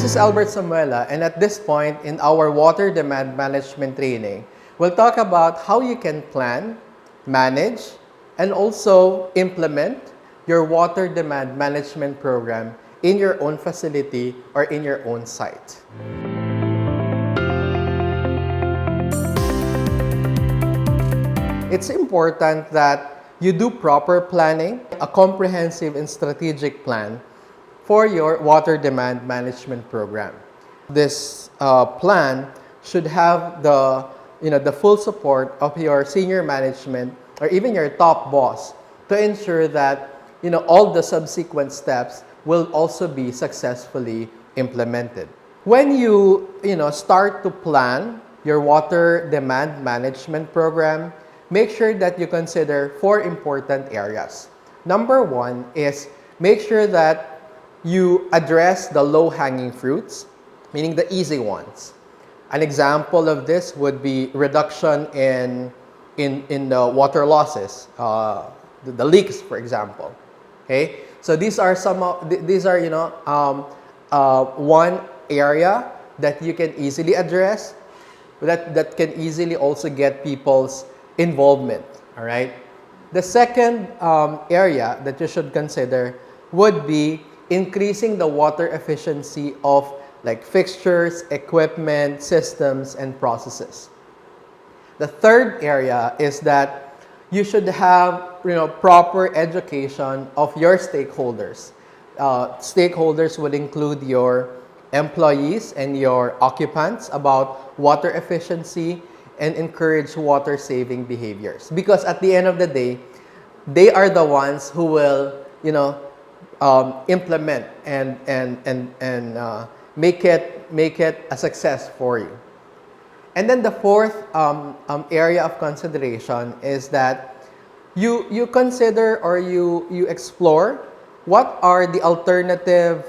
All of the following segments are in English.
This is Albert Samuela, and at this point in our water demand management training, we'll talk about how you can plan, manage, and also implement your water demand management program in your own facility or in your own site. It's important that you do proper planning, a comprehensive and strategic plan for your water demand management program. This plan should have the full support of your senior management or even your top boss to ensure that all the subsequent steps will also be successfully implemented. When you start to plan your water demand management program, make sure that you consider 4 important areas. Number 1 is make sure that you address the low-hanging fruits, meaning the easy ones. An example of this would be reduction in the water losses, the leaks, for example. Okay, so these are one area that you can easily address, that can easily also get people's involvement. All right. The second area that you should consider would be increasing the water efficiency of fixtures, equipment, systems, and processes. The third area is that you should have proper education of your stakeholders. Stakeholders would include your employees and your occupants about water efficiency and encourage water saving behaviors. Because at the end of the day, they are the ones who will implement and make it a success for you. And then the fourth area of consideration is that you consider or you explore what are the alternative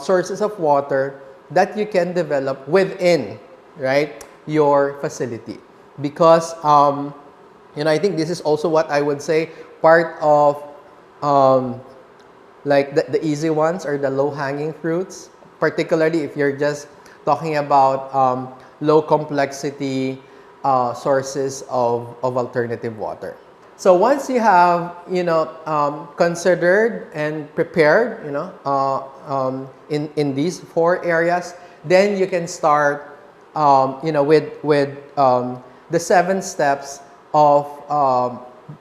sources of water that you can develop within your facility. Because I think this is also what I would say part of the easy ones or the low-hanging fruits, particularly if you're just talking about low complexity sources of alternative water. So once you have considered and prepared in these 4 areas, then you can start with the 7 steps of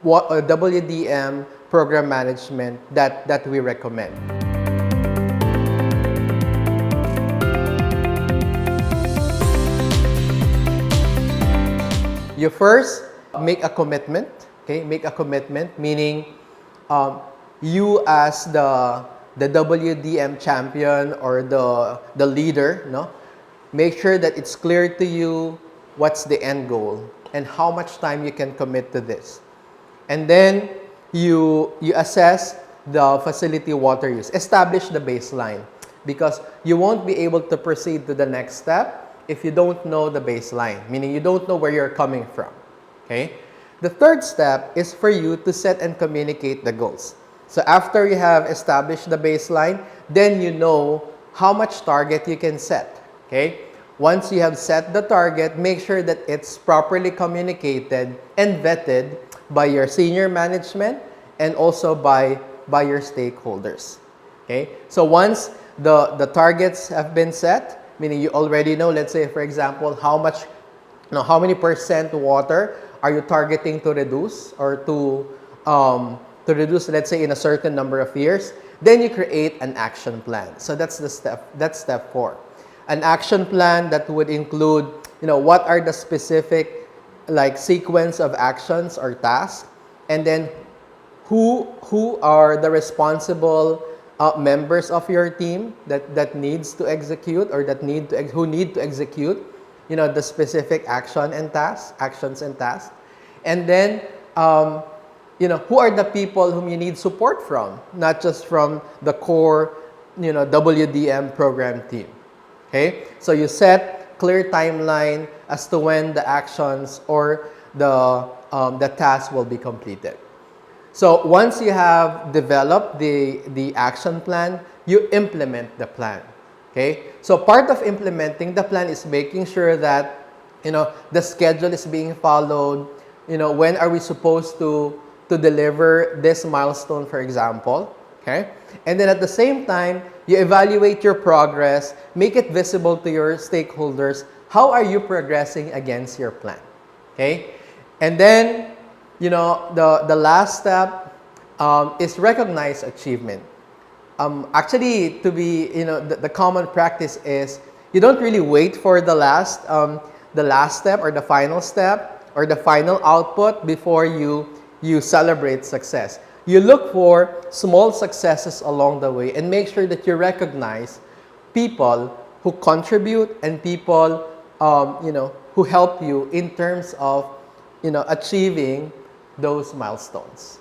WDM program management that we recommend. You first make a commitment. Okay, make a commitment, meaning you as the WDM champion or the leader, make sure that it's clear to you what's the end goal and how much time you can commit to this. And then you assess the facility water use. Establish the baseline, because you won't be able to proceed to the next step if you don't know the baseline, meaning you don't know where you're coming from. Okay? The third step is for you to set and communicate the goals. So after you have established the baseline, then you know how much target you can set. Okay? Once you have set the target, make sure that it's properly communicated and vetted by your senior management and also by your stakeholders. Okay? So once the targets have been set, meaning you already know, let's say for example, how many percent water are you targeting to reduce or to reduce, let's say, in a certain number of years, then you create an action plan. So that's step 4. An action plan that would include, what are the specific sequence of actions or tasks, and then who are the responsible members of your team that needs to execute or who need to execute the specific actions and tasks. And then who are the people whom you need support from, not just from the core WDM program team. Okay, so you set clear timeline as to when the actions or the task will be completed. So once you have developed the action plan, you implement the plan. Okay? So part of implementing the plan is making sure that, the schedule is being followed. When are we supposed to deliver this milestone, for example? Okay? And then at the same time, you evaluate your progress, make it visible to your stakeholders. How are you progressing against your plan? Okay? And then, the last step is recognize achievement. Actually, to be, the common practice is you don't really wait for the last step or the final step or the final output before you celebrate success. You look for small successes along the way and make sure that you recognize people who contribute and people, who help you in terms of, achieving those milestones.